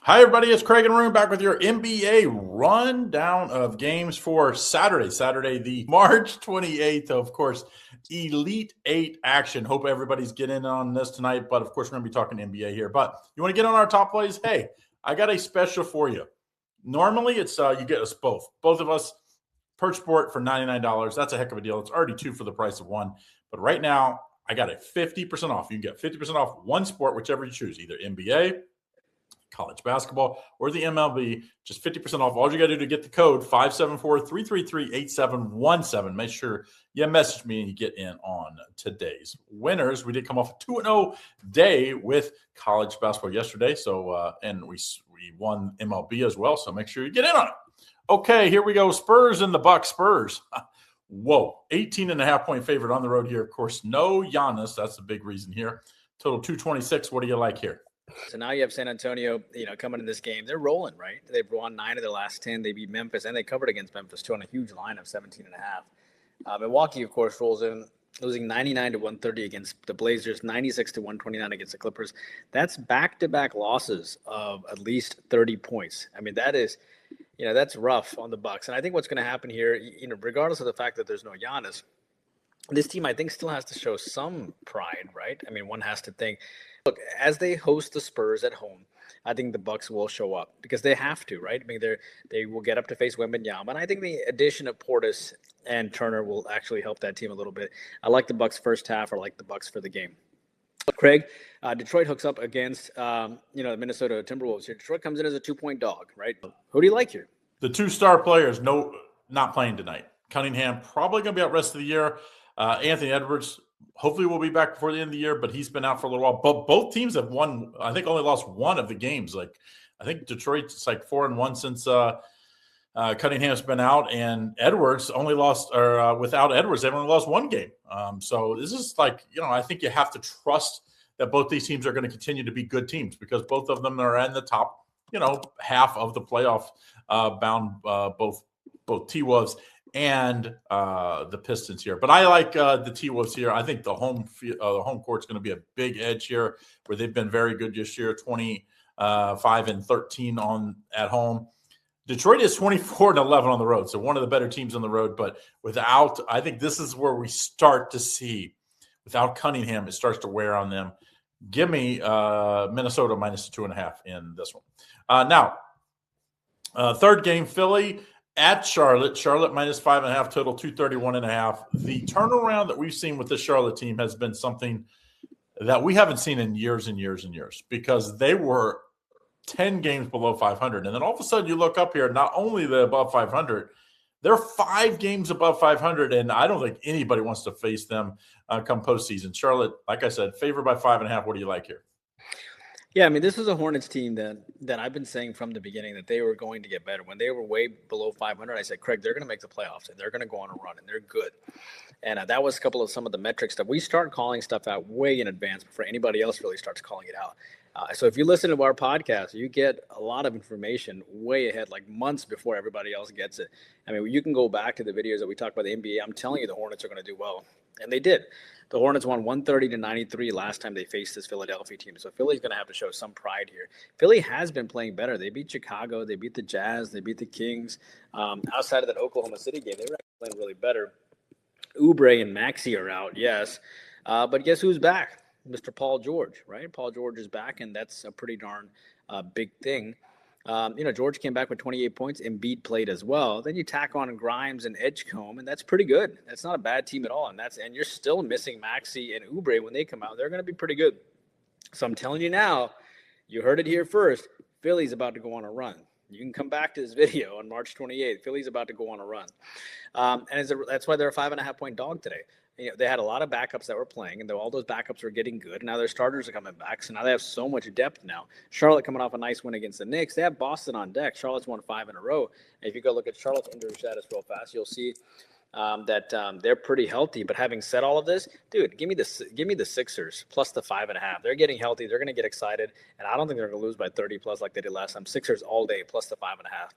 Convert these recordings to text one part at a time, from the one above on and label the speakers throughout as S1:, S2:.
S1: Hi, everybody. It's Craig and Arun back with your NBA rundown of games for Saturday, the March 28th. Of course, Elite Eight action. Hope everybody's getting on this tonight. But of course, we're going to be talking NBA here. But you want to get on our top plays? Hey, I got a special for you. Normally, it's you get us both of us per sport for $99. That's a heck of a deal. It's already two for the price of one. But right now, I got it 50% off. You can get 50% off one sport, whichever you choose, either NBA, college basketball, or the MLB, just 50% off. All you got to do to get the code 574-333-8717. Make sure you message me and you get in on today's winners. We did come off a 2-0 day with college basketball yesterday, so and we won MLB as well, so make sure you get in on it. Okay, here we go. Spurs and the Bucks. Spurs. Whoa, 18.5 point favorite on the road here. Of course, no Giannis. That's the big reason here. Total 226. What do you like here?
S2: So now you have San Antonio, coming in this game. They're rolling, right? They've won 9 of their last 10. They beat Memphis, and they covered against Memphis, too, on a huge line of 17.5. Milwaukee, of course, rolls in, losing 99-130 against the Blazers, 96-129 against the Clippers. That's back-to-back losses of at least 30 points. I mean, that is, that's rough on the Bucks. And I think what's going to happen here, regardless of the fact that there's no Giannis, this team, I think, still has to show some pride, right? I mean, one has to think, look, as they host the Spurs at home, I think the Bucks will show up because they have to, right? I mean, they will get up to face Wembanyama, and I think the addition of Portis and Turner will actually help that team a little bit. I like the Bucks first half. I like the Bucks for the game. Craig, Detroit hooks up against the Minnesota Timberwolves here. Detroit comes in as a 2-point dog, right? Who do you like here?
S1: The two star players, not playing tonight. Cunningham probably going to be out rest of the year. Anthony Edwards hopefully will be back before the end of the year, but he's been out for a little while. But both teams have won. I think only lost one of the games. Like I think Detroit's like 4-1 since Cunningham's been out, and Edwards only lost, or without Edwards, they've only lost one game. So this is like, I think you have to trust that both these teams are going to continue to be good teams because both of them are in the top, half of the playoff bound, both T-Wolves and the Pistons here. But I like the T-Wolves here. I think the home court's going to be a big edge here, where they've been very good this year, 25-13 at home. Detroit is 24-11 on the road, so one of the better teams on the road. But I think this is where we start to see, without Cunningham, it starts to wear on them. Give me Minnesota minus 2.5 in this one. Now, third game, Philly at Charlotte. Charlotte minus 5.5, total 231.5. The turnaround that we've seen with the Charlotte team has been something that we haven't seen in years and years and years, because they were 10 games below 500. And then all of a sudden you look up here, not only they're above 500, they're 5 games above 500. And I don't think anybody wants to face them come postseason. Charlotte, like I said, favored by 5.5. What do you like here?
S2: Yeah, I mean, this is a Hornets team that I've been saying from the beginning that they were going to get better. When they were way below 500, I said, Craig, they're going to make the playoffs, and they're going to go on a run, and they're good. And that was a couple of some of the metrics that we start calling stuff out way in advance before anybody else really starts calling it out. So if you listen to our podcast, you get a lot of information way ahead, like months before everybody else gets it. I mean, you can go back to the videos that we talked about the NBA. I'm telling you, the Hornets are going to do well, and they did. The Hornets won 130-93 last time they faced this Philadelphia team. So Philly's going to have to show some pride here. Philly has been playing better. They beat Chicago. They beat the Jazz. They beat the Kings. Outside of that Oklahoma City game, they were actually playing really better. Oubre and Maxey are out, yes. But guess who's back? Mr. Paul George, right? Paul George is back, and that's a pretty darn big thing. George came back with 28 points. Embiid played as well. Then you tack on Grimes and Edgecombe, and that's pretty good. That's not a bad team at all. And you're still missing Maxey and Oubre when they come out. They're going to be pretty good. So I'm telling you now, you heard it here first. Philly's about to go on a run. You can come back to this video on March 28th. Philly's about to go on a run. That's why they're a 5.5 point dog today. They had a lot of backups that were playing, and all those backups were getting good. Now their starters are coming back, so now they have so much depth now. Charlotte coming off a nice win against the Knicks. They have Boston on deck. Charlotte's won 5 in a row. And if you go look at Charlotte's injury status real fast, you'll see that they're pretty healthy. But having said all of this, dude, give me the Sixers plus the 5.5. They're getting healthy. They're going to get excited, and I don't think they're going to lose by 30 plus like they did last time. Sixers all day plus the 5.5.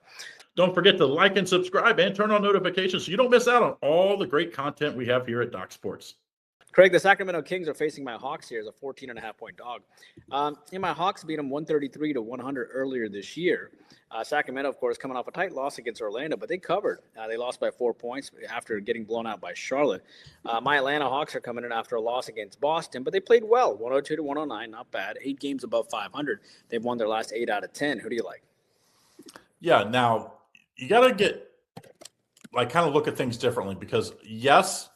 S1: Don't forget to like and subscribe and turn on notifications so you don't miss out on all the great content we have here at Doc Sports.
S2: Craig, the Sacramento Kings are facing my Hawks here as a 14.5-point dog. My Hawks beat them 133-100 earlier this year. Sacramento, of course, coming off a tight loss against Orlando, but they covered. They lost by 4 points after getting blown out by Charlotte. My Atlanta Hawks are coming in after a loss against Boston, but they played well, 102-109, not bad. 8 games above 500. They've won their last 8 out of 10. Who do you like?
S1: Yeah, now you got to get kind of look at things differently because, yes,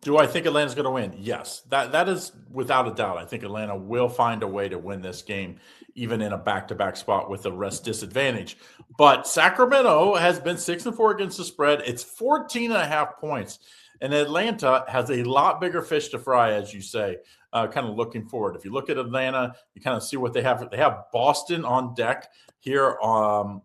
S1: do I think Atlanta's going to win? Yes. That is without a doubt. I think Atlanta will find a way to win this game, even in a back-to-back spot with a rest disadvantage. But Sacramento has been 6-4 against the spread. It's 14.5 points. And Atlanta has a lot bigger fish to fry, as you say, kind of looking forward. If you look at Atlanta, you kind of see what they have. They have Boston on deck here, have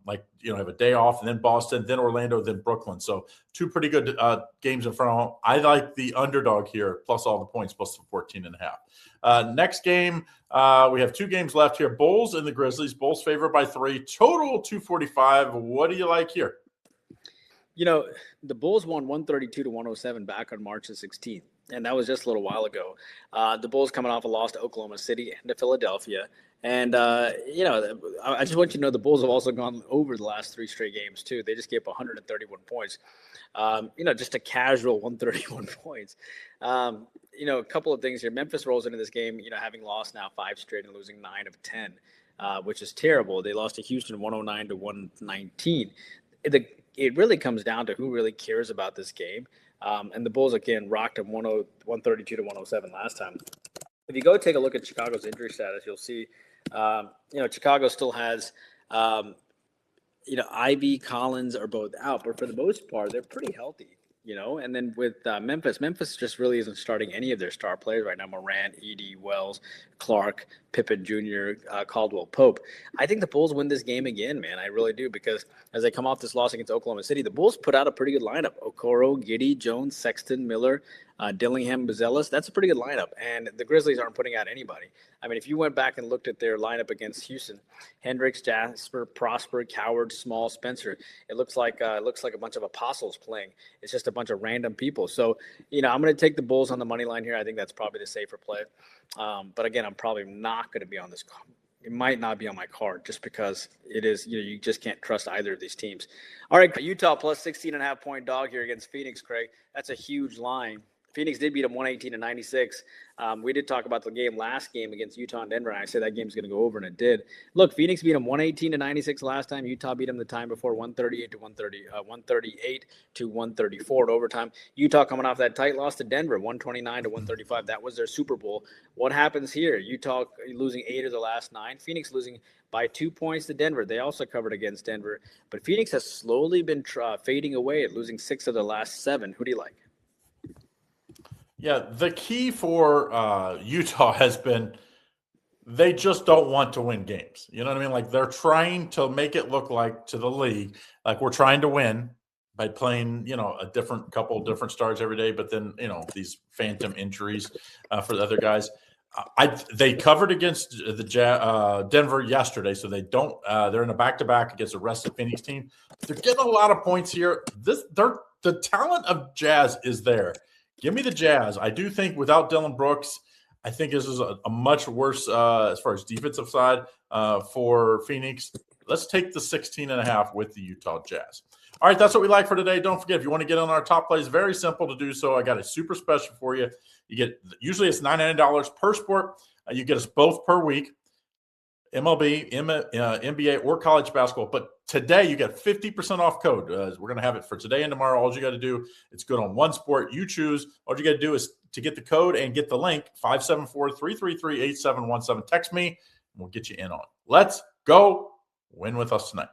S1: a day off, and then Boston, then Orlando, then Brooklyn. So 2 pretty good games in front of them. I like the underdog here, plus all the points, plus the 14.5. Next game, we have 2 games left here. Bulls and the Grizzlies. Bulls favored by 3. Total 245. What do you like here?
S2: The Bulls won 132-107 back on March the 16th, and that was just a little while ago. The Bulls coming off a loss to Oklahoma City and to Philadelphia. And, I just want you to know the Bulls have also gone over the last 3 straight games, too. They just gave up 131 points. Just a casual 131 points. A couple of things here. Memphis rolls into this game, having lost now 5 straight and losing 9 of 10, which is terrible. They lost to Houston 109-119. It really comes down to who really cares about this game. And the Bulls, again, rocked them 132-107 last time. If you go take a look at Chicago's injury status, you'll see, Chicago still has, Ivy, Collins are both out. But for the most part, they're pretty healthy. And then with Memphis just really isn't starting any of their star players right now. Morant, Edey, Wells, Clark, Pippen Jr., Caldwell Pope. I think the Bulls win this game again, man. I really do, because as they come off this loss against Oklahoma City, the Bulls put out a pretty good lineup. Okoro, Giddey, Jones, Sexton, Miller, Dillingham, Buzelis. That's a pretty good lineup. And the Grizzlies aren't putting out anybody. I mean, if you went back and looked at their lineup against Houston, Hendricks, Jasper, Prosper, Coward, Small, Spencer, it looks like a bunch of apostles playing. It's just a bunch of random people. So, I'm going to take the Bulls on the money line here. I think that's probably the safer play. But again, I'm probably not going to be on this. It might not be on my card just because it is, you just can't trust either of these teams. All right, Utah plus 16.5-point dog here against Phoenix, Craig. That's a huge line. Phoenix did beat them 118-96. We did talk about the last game against Utah and Denver, and I said that game's going to go over, and it did. Look, Phoenix beat them 118-96 last time. Utah beat them the time before 138-134 in overtime. Utah coming off that tight loss to Denver, 129-135. That was their Super Bowl. What happens here? Utah losing 8 of the last 9. Phoenix losing by 2 points to Denver. They also covered against Denver. But Phoenix has slowly been fading away, losing 6 of the last 7. Who do you like?
S1: Yeah, the key for Utah has been they just don't want to win games. You know what I mean? Like, they're trying to make it look like to the league, like we're trying to win by playing, a couple of different stars every day, but then, these phantom injuries for the other guys. They covered against the Denver yesterday, so they don't. They're in a back-to-back against a rested Phoenix team. They're getting a lot of points here. The talent of Jazz is there. Give me the Jazz. I do think without Dillon Brooks, I think this is a much worse as far as defensive side for Phoenix. Let's take the 16.5 with the Utah Jazz. All right, that's what we like for today. Don't forget, if you want to get on our top plays, very simple to do so. I got a super special for you. Usually it's $99 per sport. You get us both per week. MLB, NBA, or college basketball. But today you get 50% off code. We're going to have it for today and tomorrow. All you got to do, it's good on one sport. You choose. All you got to do is to get the code and get the link, 574-333-8717. Text me, and we'll get you in on it. Let's go win with us tonight.